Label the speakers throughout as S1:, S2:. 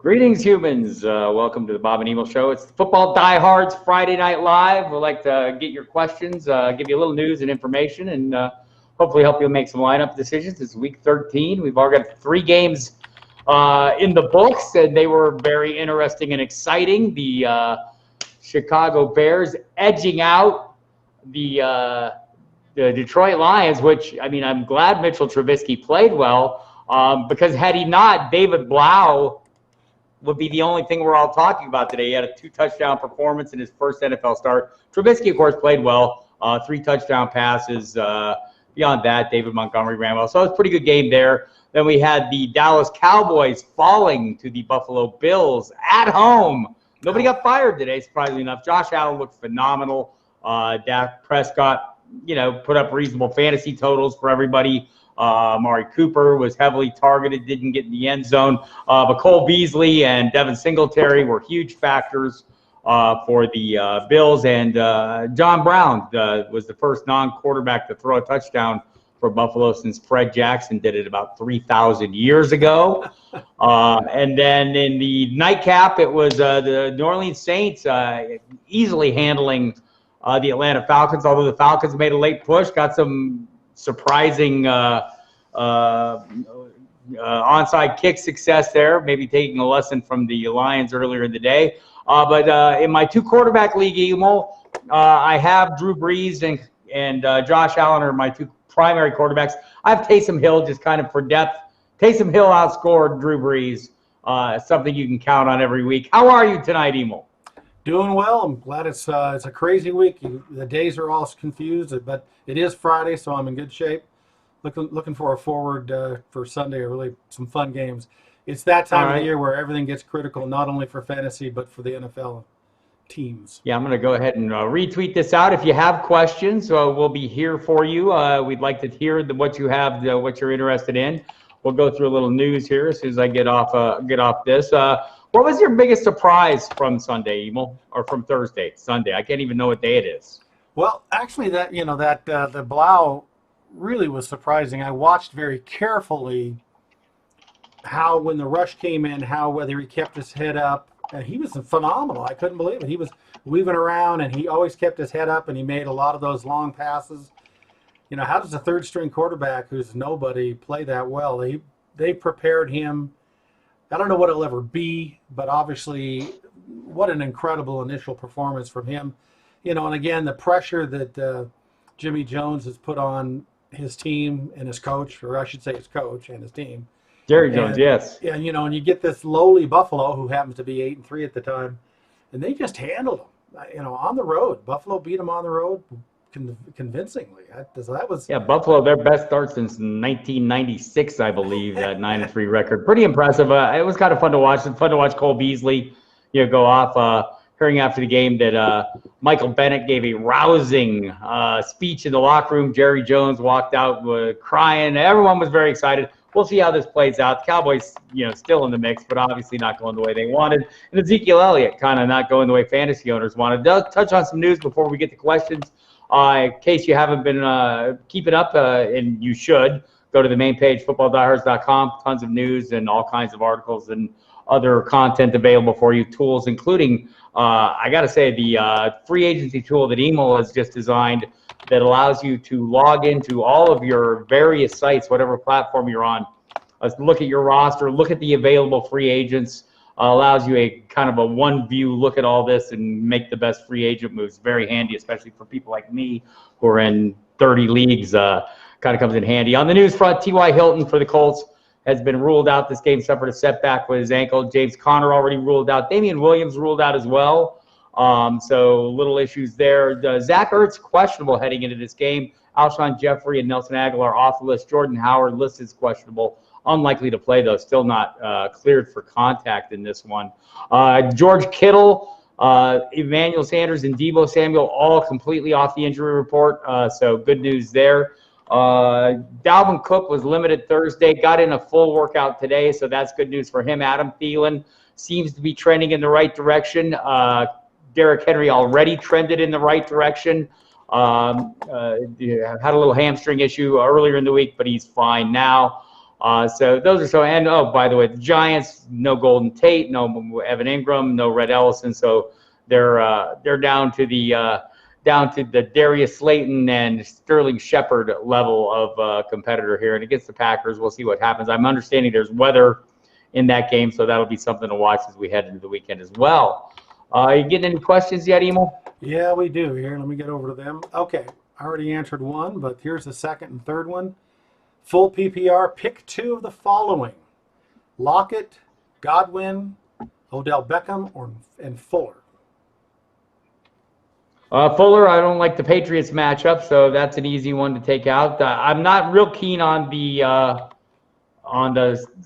S1: Greetings, humans. Welcome to the Bob and Emil Show. It's the Football Diehards Friday Night Live. We'd like to get your questions, give you a little news and information, and hopefully help you make some lineup decisions. It's week 13. We've already got 3 games in the books, and they were very interesting and exciting. The Chicago Bears edging out the Detroit Lions, which, I mean, I'm glad Mitchell Trubisky played well, because had he not, David Blau would be the only thing we're all talking about today. He had a 2-touchdown performance in his first NFL start. Trubisky, of course, played well, 3 touchdown passes. Beyond that, David Montgomery ran well. So it was a pretty good game there. Then we had the Dallas Cowboys falling to the Buffalo Bills at home. Nobody got fired today, surprisingly enough. Josh Allen looked phenomenal. Dak Prescott, put up reasonable fantasy totals for everybody. Amari Cooper was heavily targeted, didn't get in the end zone. But Cole Beasley and Devin Singletary were huge factors for the Bills. And John Brown was the first non-quarterback to throw a touchdown for Buffalo since Fred Jackson did it about 3,000 years ago. And then in the nightcap, it was the New Orleans Saints easily handling the Atlanta Falcons, although the Falcons made a late push, got some surprising onside kick success there, maybe taking a lesson from the Lions earlier in the day. But in my 2-quarterback league, Emil, I have Drew Brees and Josh Allen are my 2 primary quarterbacks. I have Taysom Hill just kind of for depth. Taysom Hill outscored Drew Brees, something you can count on every week. How are you tonight, Emil?
S2: Doing well. I'm glad it's a crazy week. The days are all confused, but it is Friday, so I'm in good shape. Looking forward for Sunday, really some fun games. It's that time of the year where everything gets critical, not only for fantasy, but for the NFL teams.
S1: Yeah, I'm going to go ahead and retweet this out. If you have questions, we'll be here for you. We'd like to hear what you have, what you're interested in. We'll go through a little news here as soon as I get off this. What was your biggest surprise from Sunday, Emil, or from Thursday, Sunday? I can't even know what day it is.
S2: Well, actually, the Blau really was surprising. I watched very carefully how when the rush came in, whether he kept his head up. And he was phenomenal. I couldn't believe it. He was weaving around, and he always kept his head up, and he made a lot of those long passes. How does a third-string quarterback who's nobody play that well? They prepared him. I don't know what he'll ever be, but obviously what an incredible initial performance from him. And again, the pressure that Jimmy Jones has put on his team and his coach, or I should say his coach and his team.
S1: Jerry Jones, yes.
S2: And, and you get this lowly Buffalo, who happens to be 8-3 at the time, and they just handled them, on the road. Buffalo beat them on the road convincingly.
S1: Buffalo, their best start since 1996, I believe, that 9-3 record. Pretty impressive. It was kind of fun to watch. It's fun to watch Cole Beasley, go off. Hearing after the game that Michael Bennett gave a rousing speech in the locker room. Jerry Jones walked out crying. Everyone was very excited. We'll see how this plays out. The Cowboys, still in the mix, but obviously not going the way they wanted. And Ezekiel Elliott kind of not going the way fantasy owners wanted. Touch on some news before we get to questions. In case you haven't been keeping up, and you should, go to the main page, footballdiehards.com. Tons of news and all kinds of articles and other content available for you, tools, including, I got to say, the free agency tool that Emil has just designed that allows you to log into all of your various sites, whatever platform you're on, look at your roster, look at the available free agents, allows you a kind of a one-view look at all this and make the best free agent moves. Very handy, especially for people like me who are in 30 leagues, kind of comes in handy. On the news front, T.Y. Hilton for the Colts has been ruled out. This game suffered a setback with his ankle. James Conner already ruled out. Damian Williams ruled out as well. So little issues there. Zach Ertz questionable heading into this game. Alshon Jeffrey and Nelson Aguilar off the list. Jordan Howard listed as questionable. Unlikely to play, though. Still not cleared for contact in this one. George Kittle, Emmanuel Sanders, and Deebo Samuel all completely off the injury report. So good news there. Dalvin Cook was limited Thursday, got in a full workout today, so that's good news for him. Adam Thielen seems to be trending in the right direction. Derrick Henry already trended in the right direction. Had a little hamstring issue earlier in the week, but he's fine now. So those are and oh, by the way, the Giants, no Golden Tate, no Evan Ingram, no Red Ellison, so they're down to the Darius Slayton and Sterling Shepard level of competitor here, and against the Packers, we'll see what happens. I'm understanding there's weather in that game, so that'll be something to watch as we head into the weekend as well. You getting any questions yet, Emil?
S2: Yeah, we do. Here, let me get over to them. Okay, I already answered one, but here's the second and third one. Full PPR, pick two of the following: Lockett, Godwin, Odell Beckham, and Fuller.
S1: Fuller, I don't like the Patriots matchup, so that's an easy one to take out. I'm not real keen on the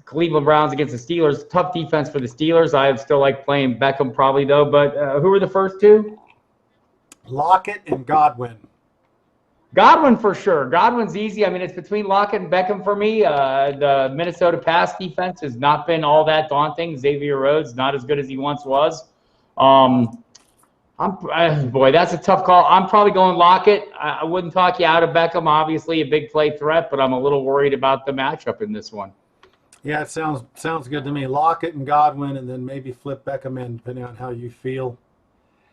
S1: Cleveland Browns against the Steelers. Tough defense for the Steelers. I still like playing Beckham probably, though. But who are the first two?
S2: Lockett and Godwin.
S1: Godwin for sure. Godwin's easy. I mean, it's between Lockett and Beckham for me. The Minnesota pass defense has not been all that daunting. Xavier Rhodes, not as good as he once was. Boy, that's a tough call. I'm probably going Lockett. I wouldn't talk you out of Beckham. Obviously, a big play threat, but I'm a little worried about the matchup in this one.
S2: Yeah, it sounds good to me. Lockett and Godwin, and then maybe flip Beckham in, depending on how you feel.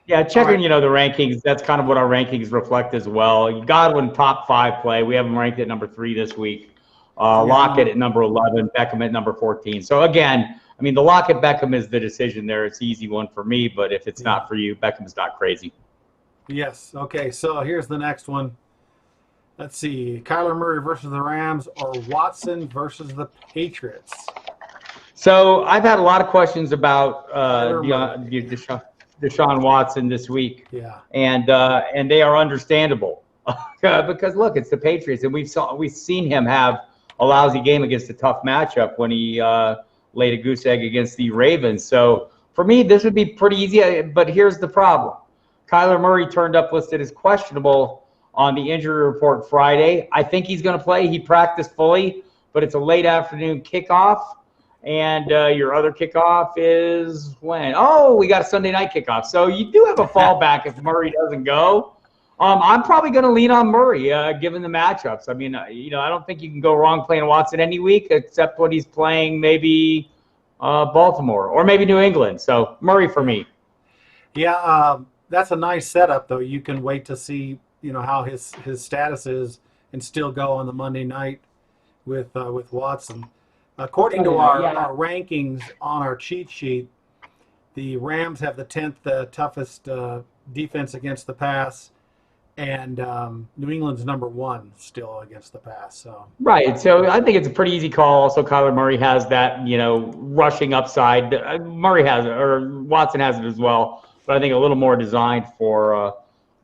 S1: Yeah, checking, the rankings, that's kind of what our rankings reflect as well. Godwin, top 5 play. We have him ranked at number 3 this week. Lockett at number 11, Beckham at number 14. So, again, I mean, the Lockett-Beckham is the decision there. It's an easy one for me, but if it's not for you, Beckham's not crazy.
S2: Yes. Okay, so here's the next one. Let's see. Kyler Murray versus the Rams or Watson versus the Patriots?
S1: So I've had a lot of questions about Deshaun Watson this week.
S2: Yeah.
S1: And they are understandable because, look, it's the Patriots, and we've seen him have a lousy game against a tough matchup when he laid a goose egg against the Ravens. So for me, this would be pretty easy, but here's the problem. Kyler Murray turned up listed as questionable on the injury report Friday. I think he's going to play. He practiced fully, but it's a late afternoon kickoff. And your other kickoff is when? Oh, we got a Sunday night kickoff. So you do have a fallback if Murray doesn't go. I'm probably going to lean on Murray, given the matchups. I mean, I don't think you can go wrong playing Watson any week, except when he's playing maybe Baltimore or maybe New England. So Murray for me.
S2: Yeah, that's a nice setup, though. You can wait to see, how his status is and still go on the Monday night with Watson. According to our rankings on our cheat sheet, the Rams have the 10th toughest defense against the pass, and New England's number 1 still against the pass. So
S1: right. So I think it's a pretty easy call. Also, Kyler Murray has that, rushing upside. Watson has it as well, but I think a little more designed for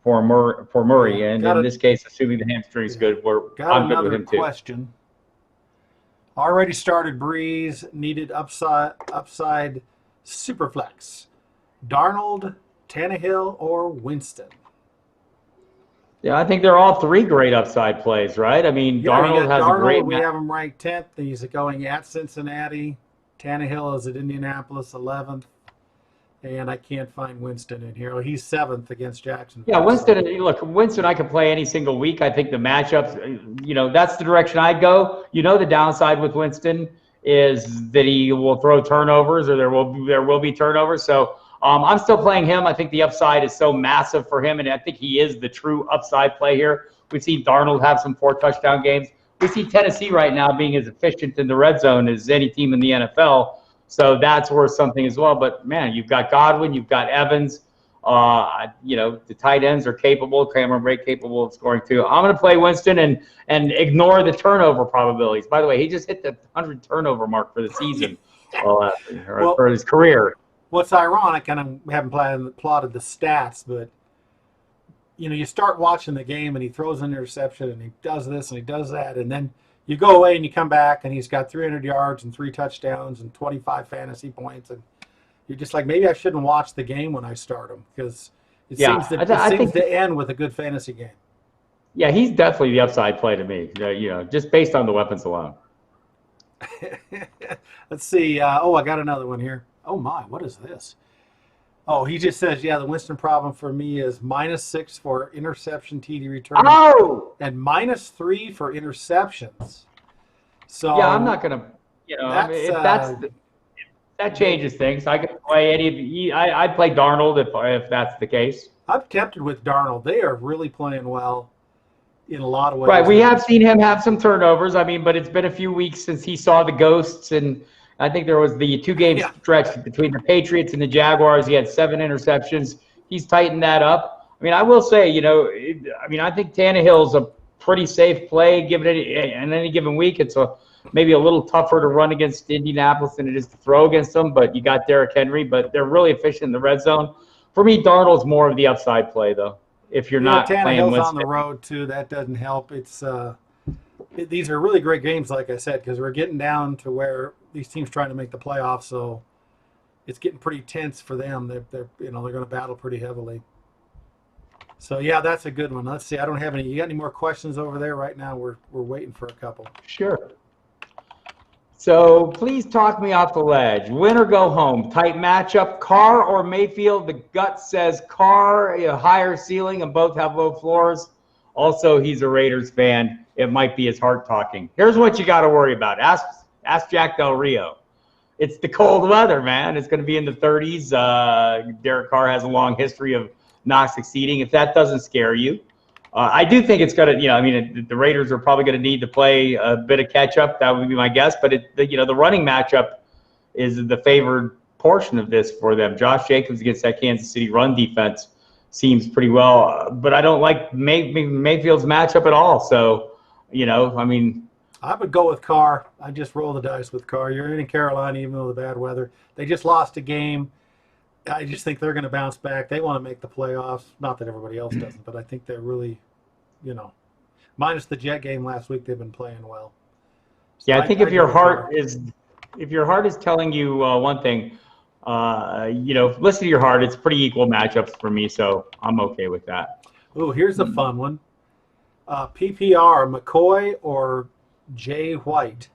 S1: Murray. And in this case, assuming the hamstring's good, I'm good with him too.
S2: Question. Already started Breeze, needed upside superflex. Darnold, Tannehill, or Winston?
S1: Yeah, I think they're all 3 great upside plays, right? I mean, Darnold has a great.
S2: We have him ranked 10th. He's going at Cincinnati. Tannehill is at Indianapolis 11th. And I can't find Winston in here. He's 7th against Jacksonville.
S1: Yeah, Winston I can play any single week. I think the matchups, that's the direction I'd go. The downside with Winston is that he will throw turnovers, or there will be turnovers. So I'm still playing him. I think the upside is so massive for him, and I think he is the true upside play here. We've seen Darnold have some 4-touchdown games. We see Tennessee right now being as efficient in the red zone as any team in the NFL. So that's worth something as well. But, man, you've got Godwin, you've got Evans. The tight ends are capable. Cameron Brate capable of scoring too. I'm going to play Winston and ignore the turnover probabilities. By the way, he just hit the 100 turnover mark for the season for his career.
S2: What's ironic, and we haven't plotted the stats, but, you start watching the game and he throws an interception and he does this and he does that, and then you go away and you come back and he's got 300 yards and 3 touchdowns and 25 fantasy points, and you're just like, maybe I shouldn't watch the game when I start him, because it seems to end with a good fantasy game.
S1: Yeah, he's definitely the upside play to me, just based on the weapons alone.
S2: Let's see. I got another one here. Oh, my, what is this? Oh, he just says, the Winston problem for me is -6 for interception TD returns and -3 for interceptions.
S1: Yeah, I'm
S2: So
S1: not gonna, I mean,
S2: that's
S1: if that changes things. I could play I'd play Darnold if that's the case.
S2: I'm tempted with Darnold. They are really playing well in a lot of
S1: Right.
S2: ways.
S1: We have seen him have some turnovers. I mean, but it's been a few weeks since he saw the ghosts, and I think there was the 2 game
S2: Yeah,
S1: stretch between the Patriots and the Jaguars. He had 7 interceptions. He's tightened that up. I mean, I will say, I think Tannehill's a pretty safe play given it in any given week. It's maybe a little tougher to run against Indianapolis than it is to throw against them, but you got Derrick Henry, but they're really efficient in the red zone. For me, Darnold's more of the upside play, though, if you're not playing
S2: Tannehill's on
S1: Winston.
S2: the road too. That doesn't help. These are really great games, like I said, because we're getting down to where these teams trying to make the playoffs. So it's getting pretty tense for them. They're going to battle pretty heavily. So yeah, that's a good one. Let's see. I don't have any. You got any more questions over there right now? We're waiting for a couple.
S1: Sure. So please talk me off the ledge. Win or go home. Tight matchup. Carr or Mayfield. The gut says Carr, a higher ceiling, and both have low floors. Also, he's a Raiders fan. It might be his heart talking. Here's what you got to worry about. Ask Jack Del Rio. It's the cold weather, man. It's going to be in the 30s. Derek Carr has a long history of not succeeding. If that doesn't scare you, I do think it's going to, the Raiders are probably going to need to play a bit of catch up. That would be my guess. But the running matchup is the favored portion of this for them. Josh Jacobs against that Kansas City run defense seems pretty well, but I don't like Mayfield's matchup at all. So,
S2: I would go with Carr. I just roll the dice with Carr. You're in Carolina, even though the bad weather. They just lost a game. I just think they're going to bounce back. They want to make the playoffs. Not that everybody else doesn't, but I think they're really, minus the Jet game last week, they've been playing well. So
S1: yeah, I think if your heart is telling you one thing, listen to your heart. It's pretty equal matchups for me, so I'm okay with that.
S2: Oh, here's a fun one. PPR, McCoy or Jay White?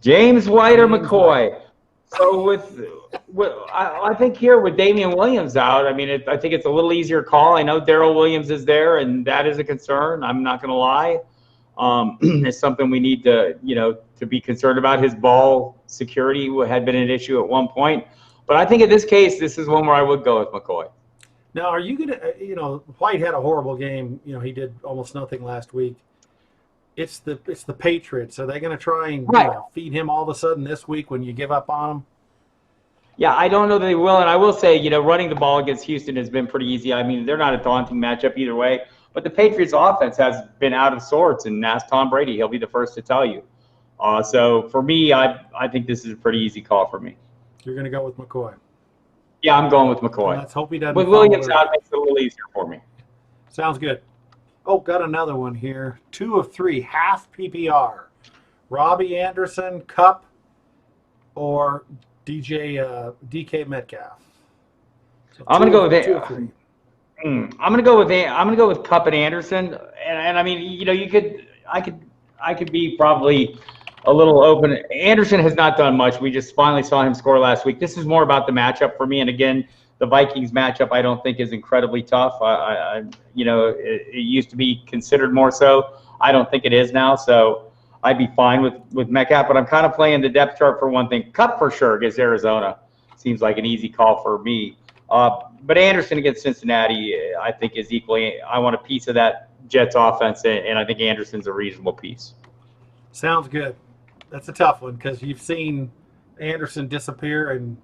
S1: James White or
S2: James
S1: McCoy?
S2: White.
S1: So I think here with Damian Williams out, I think it's a little easier call. I know Darrell Williams is there, and that is a concern. I'm not going to lie. It's something we need to be concerned about. His ball security had been an issue at one point, but I think in this case, this is one where I would go with McCoy.
S2: Now, are you going to, White had a horrible game. He did almost nothing last week. It's the Patriots. Are they going to try and feed him all of a sudden this week when you give up on him?
S1: Yeah, I don't know that they will. And I will say, running the ball against Houston has been pretty easy. They're not a daunting matchup either way. But the Patriots offense has been out of sorts. And ask Tom Brady. He'll be the first to tell you. So for me, I think this is a pretty easy call for me.
S2: You're going to go with McCoy?
S1: Yeah, I'm going with McCoy.
S2: Let's hope he doesn't.
S1: With Williams out, makes it a little easier for me.
S2: Sounds good. Oh, got another one here. 2 of 3, half PPR. Robbie Anderson, Cup, or DK Metcalf. So
S1: I'm going to go with
S2: 2 of 3.
S1: I'm going to go with Cup and Anderson. And I could be probably a little open. Anderson has not done much. We just finally saw him score last week. This is more about the matchup for me. And again, the Vikings matchup I don't think is incredibly tough. It used to be considered more so. I don't think it is now. So I'd be fine with Metcalf, but I'm kind of playing the depth chart for one thing. Cup for sure against Arizona seems like an easy call for me. But Anderson against Cincinnati, I think is equally. I want a piece of that Jets offense, and I think Anderson's a reasonable piece.
S2: Sounds good. That's a tough one because you've seen Anderson disappear, and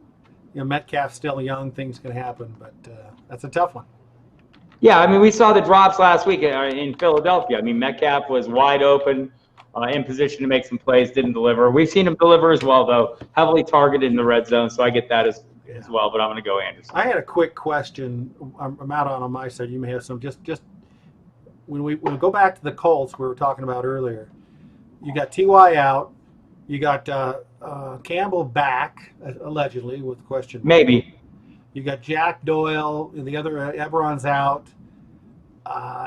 S2: Metcalf's still young. Things can happen, but that's a tough one.
S1: Yeah, we saw the drops last week in Philadelphia. Metcalf was wide open, in position to make some plays, didn't deliver. We've seen him deliver as well, though, heavily targeted in the red zone, so I get that as well, but I'm going to go Anderson.
S2: I had a quick question. I'm out on my side. You may have some. Just when we go back to the Colts we were talking about earlier, you got T.Y. out. You got Campbell back, allegedly, with question.
S1: Maybe.
S2: You got Jack Doyle, and the other Ebron's out.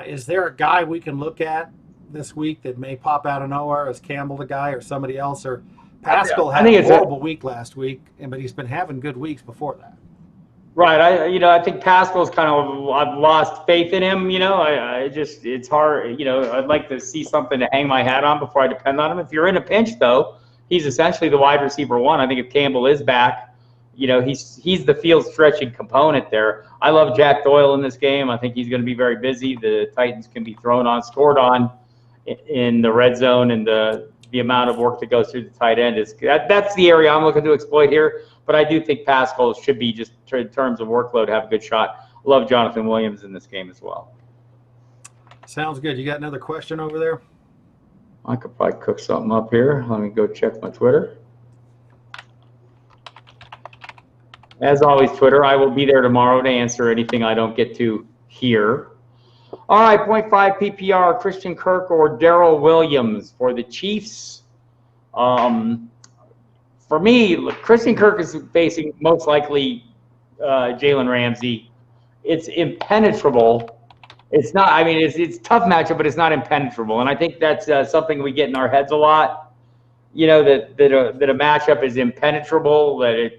S2: Is there a guy we can look at this week that may pop out of nowhere? Is Campbell the guy or somebody else? Or Pascal had a horrible week last week, but he's been having good weeks before that.
S1: Right. I think Pascal's kind of, I've lost faith in him. It's hard. I'd like to see something to hang my hat on before I depend on him. If you're in a pinch, though, he's essentially the wide receiver one. I think if Campbell is back, he's the field stretching component there. I love Jack Doyle in this game. I think he's going to be very busy. The Titans can be scored on in the red zone, and the amount of work that goes through the tight end that's the area I'm looking to exploit here. But I do think Pascal should be, just in terms of workload, have a good shot. Love Jonathan Williams in this game as well.
S2: Sounds good. You got another question over there?
S1: I could probably cook something up here. Let me go check my Twitter. As always, Twitter, I will be there tomorrow to answer anything I don't get to here. All right, 0.5 PPR, Christian Kirk or Darrell Williams for the Chiefs. For me, look, Christian Kirk is facing most likely Jalen Ramsey. It's impenetrable. It's not. I mean, it's tough matchup, but it's not impenetrable. And I think that's something we get in our heads a lot. That a matchup is impenetrable. That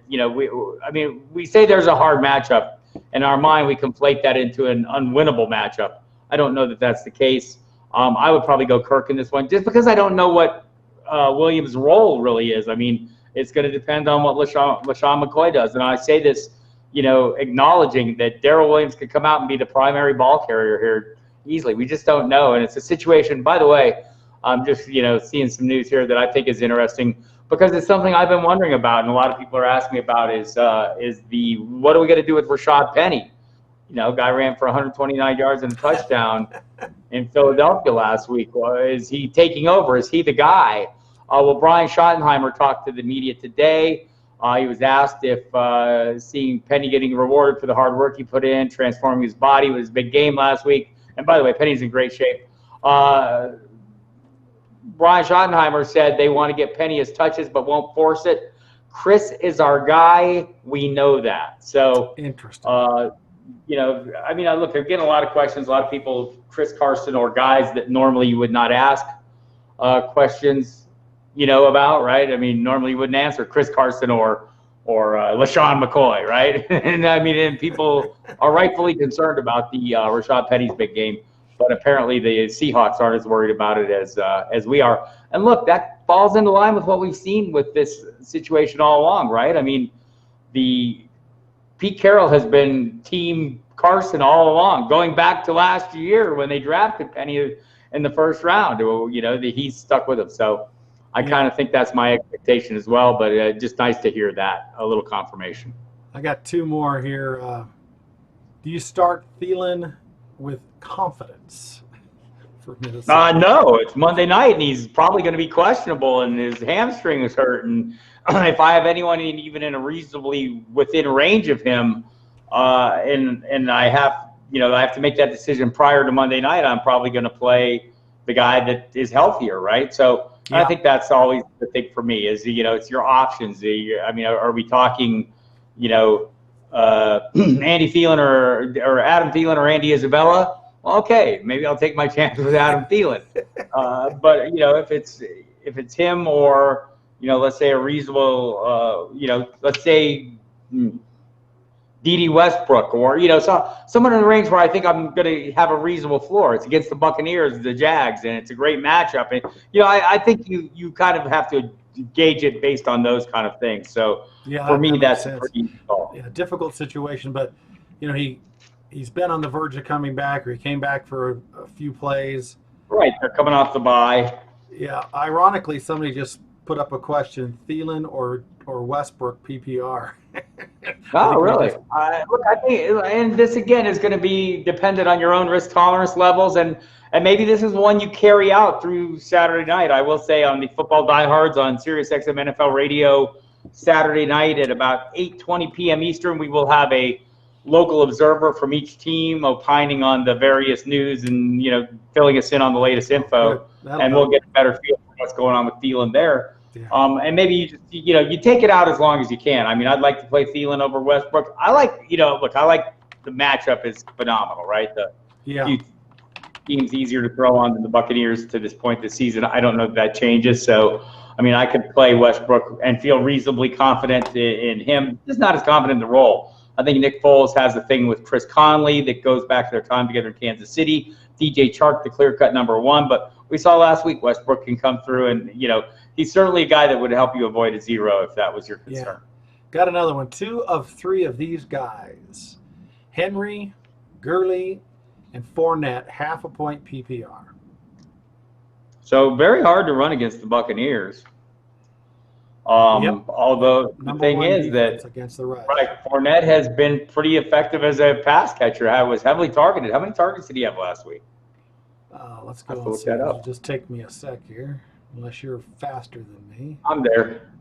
S1: we say there's a hard matchup. In our mind, we conflate that into an unwinnable matchup. I don't know that that's the case. I would probably go Kirk in this one, just because I don't know what Williams' role really is. I mean, it's going to depend on what LaShawn McCoy does. And I say this, acknowledging that Darrell Williams could come out and be the primary ball carrier here easily. We just don't know. And it's a situation, by the way, I'm just, seeing some news here that I think is interesting, because it's something I've been wondering about, and a lot of people are asking me about is what are we going to do with Rashad Penny? Guy ran for 129 yards and a touchdown in Philadelphia last week. Is he taking over? Is he the guy? Well, Brian Schottenheimer talked to the media today. He was asked if seeing Penny getting rewarded for the hard work he put in, transforming his body with his big game last week. And by the way, Penny's in great shape. Brian Schottenheimer said they want to get Penny his touches but won't force it. Chris is our guy. We know that. So
S2: interesting.
S1: Look, they're getting a lot of questions. A lot of people, Chris Carson or guys that normally you would not ask questions, about, right? I mean, normally you wouldn't answer Chris Carson or LaShawn McCoy, right? and people are rightfully concerned about the Rashad Penny's big game, but apparently the Seahawks aren't as worried about it as we are. And look, that falls into line with what we've seen with this situation all along, right? I mean, Pete Carroll has been Team Carson all along, going back to last year when they drafted Penny in the first round. He's stuck with him. So I kind of think that's my expectation as well, but just nice to hear that, a little confirmation.
S2: I got two more here. Do you start Thielen with confidence for Minnesota?
S1: No, it's Monday night, and he's probably going to be questionable, and his hamstring is hurt. And if I have anyone even in a reasonably within range of him, and I have to make that decision prior to Monday night, I'm probably going to play the guy that is healthier, right? So I think that's always the thing for me is, it's your options. Are we talking, Andy Thielen or Adam Thielen or Andy Isabella? Well, okay, maybe I'll take my chance with Adam Thielen. But if it's him or, let's say a reasonable, let's say D.D. Westbrook or, someone in the range where I think I'm going to have a reasonable floor. It's against the Buccaneers, the Jags, and it's a great matchup. And, I think you kind of have to gauge it based on those kind of things. So for me, that's a pretty
S2: difficult situation. But, he's been on the verge of coming back, or he came back for a few plays.
S1: Right. They're coming off the bye.
S2: Yeah. Ironically, somebody just put up a question: Thielen or Westbrook PPR.
S1: Oh, really? Look, I think, and this again is going to be dependent on your own risk tolerance levels, and maybe this is one you carry out through Saturday night. I will say on the Football Diehards on SiriusXM NFL Radio Saturday night at about 8:20 p.m. Eastern, we will have a local observer from each team opining on the various news and filling us in on the latest info, and we'll get a better feel for what's going on with Thielen there. Yeah. And maybe you take it out as long as you can. I mean, I'd like to play Thielen over Westbrook. I like the matchup is phenomenal, right? Team's easier to throw on than the Buccaneers to this point this season. I don't know if that changes. So, I mean, I could play Westbrook and feel reasonably confident in him. Just not as confident in the role. I think Nick Foles has a thing with Chris Conley that goes back to their time together in Kansas City. DJ Chark, the clear-cut number one. But we saw last week Westbrook can come through, and, he's certainly a guy that would help you avoid a zero if that was your concern.
S2: Yeah. Got another one. 2 of 3 of these guys, Henry, Gurley, and Fournette, half a point PPR.
S1: So very hard to run against the Buccaneers. Although the thing is that
S2: against the rush.
S1: Right, Fournette has been pretty effective as a pass catcher. I was heavily targeted. How many targets did he have last week?
S2: Let's go and see. It'll just take me a sec here, unless you're faster than me.
S1: I'm there.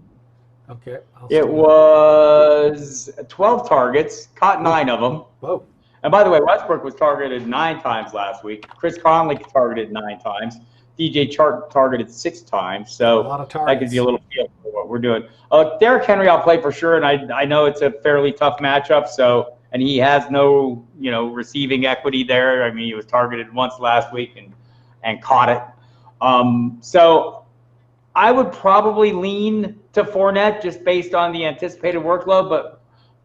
S2: Okay.
S1: It was 12 targets, caught 9 of them.
S2: Whoa.
S1: And by the way, Westbrook was targeted 9 times last week. Chris Conley targeted 9 times. DJ Chark targeted 6 times. So that gives you a little feel for what we're doing. Derrick Henry, I'll play for sure, and I know it's a fairly tough matchup. And he has no, receiving equity there. I mean, he was targeted once last week and caught it. So I would probably lean to Fournette just based on the anticipated workload,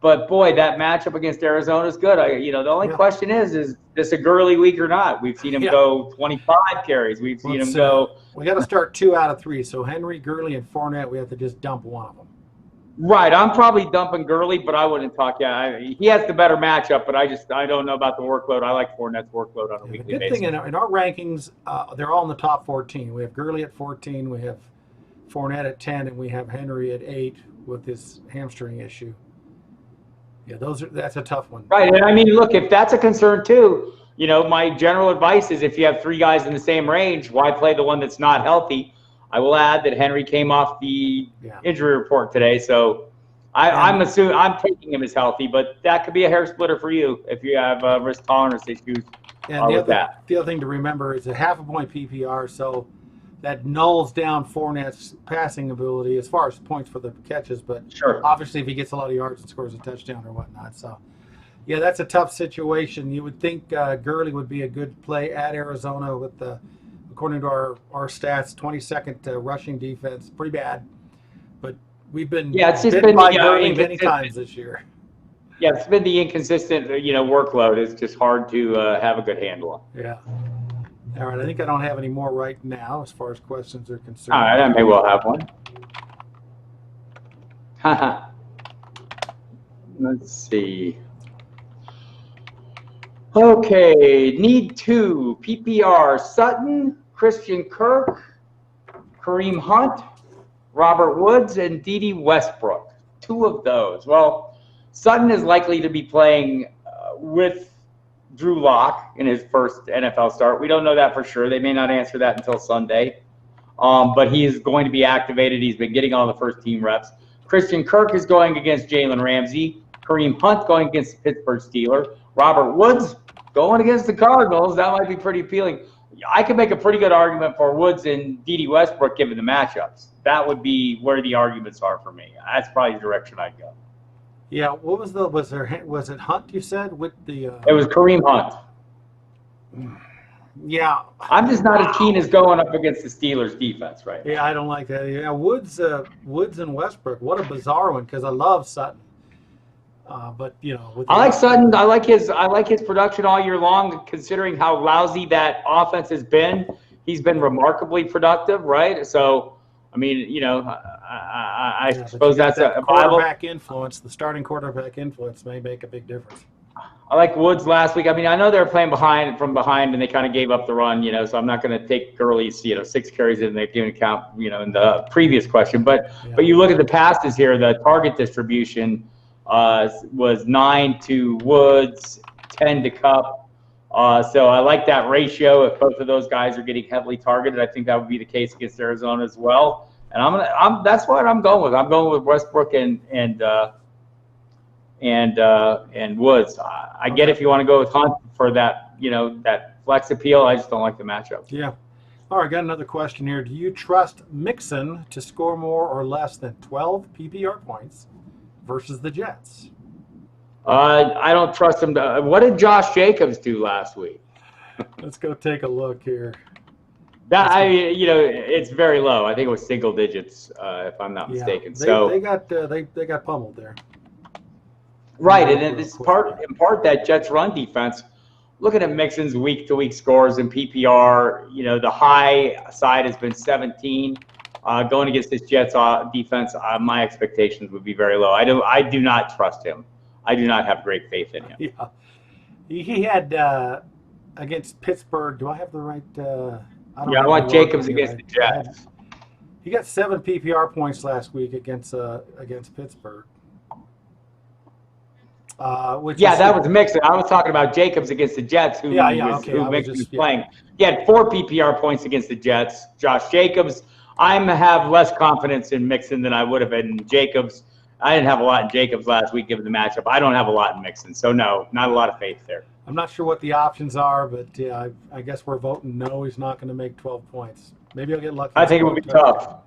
S1: but boy, that matchup against Arizona is good. The only question is this a Gurley week or not? We've seen him go 25 carries. We've seen him go.
S2: We got to start 2 out of 3. So Henry, Gurley, and Fournette, we have to just dump one of them.
S1: Right, I'm probably dumping Gurley, but I wouldn't talk. Yeah, he has the better matchup, but I don't know about the workload. I like Fournette's workload on a weekly basis.
S2: The good thing in our rankings, they're all in the top 14. We have Gurley at 14, we have Fournette at 10, and we have Henry at 8 with his hamstring issue. Yeah, that's a tough one.
S1: Right, and I mean, look, if that's a concern too, my general advice is if you have 3 guys in the same range, why play the one that's not healthy? I will add that Henry came off the injury report today, so I'm assuming I'm taking him as healthy, but that could be a hair splitter for you if you have risk tolerance issues with that.
S2: The other thing to remember is a half a point PPR, so that nulls down Fournette's passing ability as far as points for the catches, but obviously if he gets a lot of yards and scores a touchdown or whatnot. So, yeah, that's a tough situation. You would think Gurley would be a good play at Arizona with the, according to our stats, 22nd rushing defense, pretty bad. But we've been bitten by Gurley many times this year.
S1: Yeah, it's been the inconsistent, workload. It's just hard to have a good handle on.
S2: Yeah. All right, I think I don't have any more right now as far as questions are concerned.
S1: All right, I may well have one. Let's see. Okay, need 2. PPR, Sutton, Christian Kirk, Kareem Hunt, Robert Woods, and Dede Westbrook. 2 of those. Well, Sutton is likely to be playing with Drew Lock in his first NFL start. We don't know that for sure. They may not answer that until Sunday. But he is going to be activated. He's been getting all the first team reps. Christian Kirk is going against Jalen Ramsey. Kareem Hunt going against the Pittsburgh Steelers. Robert Woods going against the Cardinals. That might be pretty appealing. I could make a pretty good argument for Woods and Dede Westbrook given the matchups. That would be where the arguments are for me. That's probably the direction I'd go.
S2: Yeah, what was it Hunt you said with the?
S1: It was Kareem Hunt.
S2: Yeah,
S1: I'm just not as keen as going up against the Steelers defense, right?
S2: Yeah, I don't like that. Yeah, Woods and Westbrook. What a bizarre one because I love Sutton. But
S1: I like Sutton. I like his production all year long. Considering how lousy that offense has been, he's been remarkably productive, right? So, I mean, I suppose that's a
S2: quarterback influence. The starting quarterback influence may make a big difference.
S1: I like Woods last week. I mean, I know they were playing from behind, and they kind of gave up the run, so I'm not going to take Gurley's, 6 carries in the given account, in the previous question. But you look at the passes here, the target distribution was 9 to Woods, 10 to Kupp. So I like that ratio. If both of those guys are getting heavily targeted, I think that would be the case against Arizona as well. And that's what I'm going with. I'm going with Westbrook and Woods. I get if you want to go with Hunt for that, that flex appeal. I just don't like the matchup.
S2: Yeah. All right, got another question here. Do you trust Mixon to score more or less than 12 PPR points versus the Jets?
S1: I don't trust him. What did Josh Jacobs do last week?
S2: Let's go take a look here.
S1: It's very low. I think it was single digits, if I'm not mistaken.
S2: They got pummeled there.
S1: Right, and it's in part that Jets run defense. Looking at Mixon's week-to-week scores in PPR, the high side has been 17. Going against this Jets defense, my expectations would be very low. I do not trust him. I do not have great faith in him.
S2: Yeah, he had against Pittsburgh. Do I have the right?
S1: I want Jacobs against the Jets.
S2: He got 7 PPR points last week against Pittsburgh.
S1: That was Mixon. I was talking about Jacobs against the Jets, who Mixon was playing. He had 4 PPR points against the Jets. Josh Jacobs. I have less confidence in Mixon than I would have in Jacobs. I didn't have a lot in Jacobs last week given the matchup. I don't have a lot in Mixon, so no, not a lot of faith there.
S2: I'm not sure what the options are, but I guess we're voting no. He's not going to make 12 points. Maybe I'll get lucky.
S1: I think it would be tough.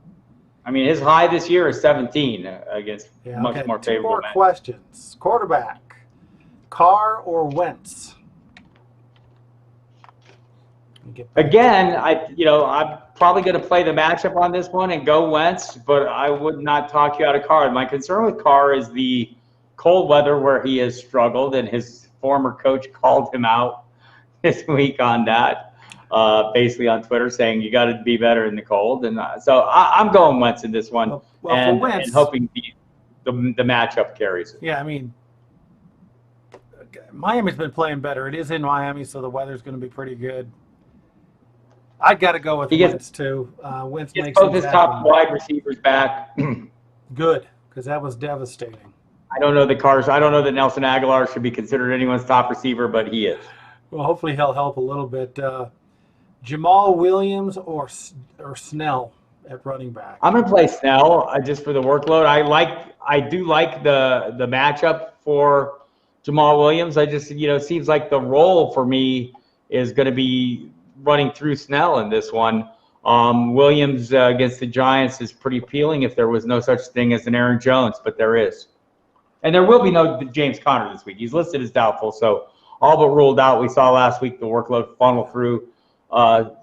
S1: I mean, his high this year is 17 against much more favorable.
S2: 2 more questions. Quarterback, Carr or Wentz?
S1: Again, I'm probably going to play the matchup on this one and go Wentz, but I would not talk you out of Carr. My concern with Carr is the cold weather where he has struggled, and his former coach called him out this week on that, basically on Twitter, saying you got to be better in the cold. And so I'm going Wentz in this one, and hoping the matchup carries it.
S2: Yeah, I mean, Miami's been playing better. It is in Miami, so the weather's going to be pretty good. I got to go with Wentz too. Wentz makes
S1: both his top wide receivers back.
S2: Good, because that was devastating.
S1: I don't know that Nelson Aguilar should be considered anyone's top receiver, but he is.
S2: Well, hopefully he'll help a little bit. Jamal Williams or Snell at running back?
S1: I'm going to play Snell just for the workload. I do like the matchup for Jamal Williams. I just, it seems like the role for me is going to be running through Snell in this one. Williams against the Giants is pretty appealing if there was no such thing as an Aaron Jones, but there is. And there will be no James Conner this week. He's listed as doubtful, so all but ruled out. We saw last week the workload funnel through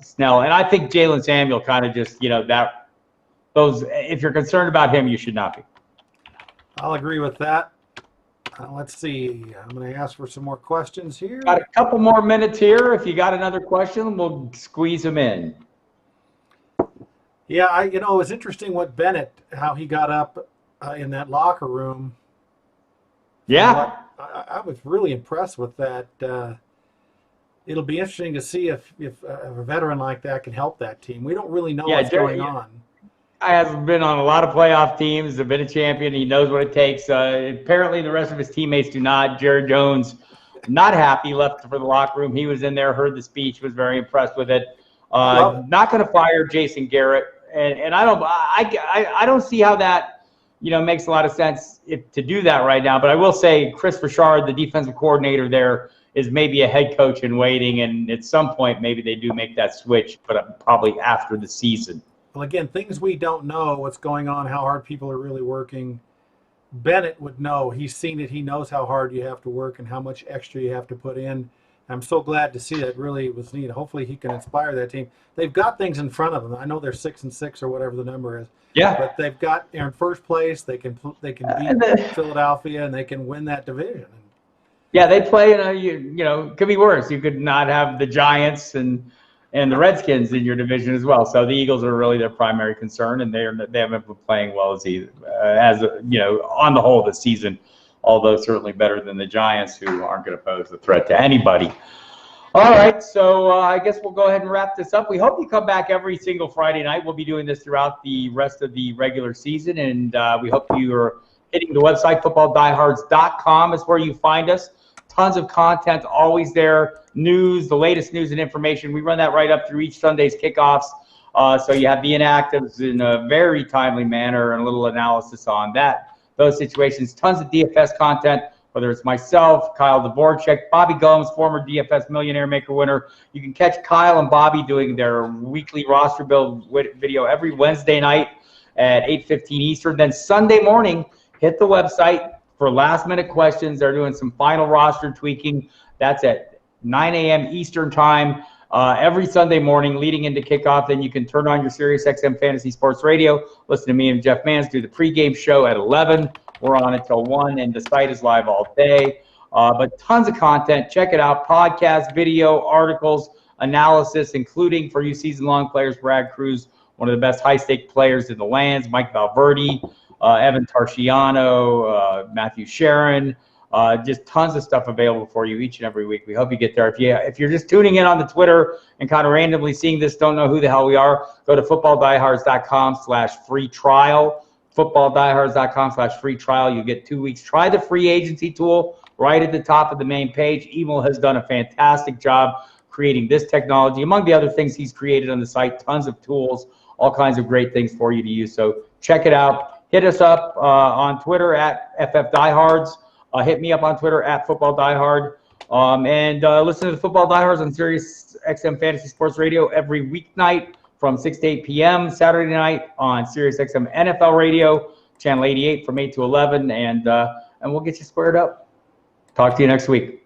S1: Snell. And I think Jalen Samuel kind of just, if you're concerned about him, you should not be.
S2: I'll agree with that. Let's see. I'm going to ask for some more questions here.
S1: Got a couple more minutes here. If you got another question, we'll squeeze them in.
S2: Yeah, it was interesting what Bennett, how he got up in that locker room.
S1: Yeah.
S2: I was really impressed with that. It'll be interesting to see if a veteran like that can help that team. We don't really know what's going on.
S1: I have been on a lot of playoff teams, have been a champion. He knows what it takes. Apparently, the rest of his teammates do not. Jared Jones, not happy, left for the locker room. He was in there, heard the speech, was very impressed with it. Not going to fire Jason Garrett, and I don't see how that makes a lot of sense to do that right now. But I will say, Chris Richard, the defensive coordinator there, is maybe a head coach in waiting, and at some point maybe they do make that switch, but probably after the season.
S2: Well, again, things we don't know, what's going on, how hard people are really working. Bennett would know. He's seen it. He knows how hard you have to work and how much extra you have to put in. I'm so glad to see that. It really was neat. Hopefully he can inspire that team. They've got things in front of them. I know they're 6-6 or whatever the number is.
S1: Yeah.
S2: But they're in first place. They can beat Philadelphia, and they can win that division.
S1: Yeah, they play it could be worse. You could not have the Giants and the Redskins in your division as well. So the Eagles are really their primary concern, and they haven't been playing well on the whole this season, although certainly better than the Giants, who aren't going to pose a threat to anybody. All right, so I guess we'll go ahead and wrap this up. We hope you come back every single Friday night. We'll be doing this throughout the rest of the regular season, and we hope you are hitting the website. FootballDiehards.com is where you find us. Tons of content, always there. News, the latest news and information. We run that right up through each Sunday's kickoffs. So you have the inactives in a very timely manner and a little analysis on those situations. Tons of DFS content, whether it's myself, Kyle Dvorak, Bobby Gomes, former DFS Millionaire Maker winner. You can catch Kyle and Bobby doing their weekly roster build video every Wednesday night at 8:15 Eastern. Then Sunday morning, hit the website for last-minute questions. They're doing some final roster tweaking. That's at 9 a.m. Eastern time every Sunday morning leading into kickoff. Then you can turn on your SiriusXM Fantasy Sports Radio, listen to me and Jeff Mans do the pregame show at 11. We're on until 1, and the site is live all day. But tons of content. Check it out. Podcasts, video, articles, analysis, including for you season-long players, Brad Cruz, one of the best high-stake players in the lands, Mike Valverde, Evan Tarciano, Matthew Sharon. Just tons of stuff available for you each and every week. We hope you get there. If you're just tuning in on the Twitter and kind of randomly seeing this, don't know who the hell we are, go to footballdiehards.com/free trial. Footballdiehards.com/free trial. You get 2 weeks. Try the free agency tool right at the top of the main page. Emil has done a fantastic job creating this technology. Among the other things he's created on the site, tons of tools, all kinds of great things for you to use. So check it out. Hit us up on Twitter at FFDiehards. Hit me up on Twitter at FootballDiehard. And listen to the Football Diehards on Sirius XM Fantasy Sports Radio every weeknight from 6 to 8 p.m. Saturday night on Sirius XM NFL Radio, channel 88 from 8 to 11. And we'll get you squared up. Talk to you next week.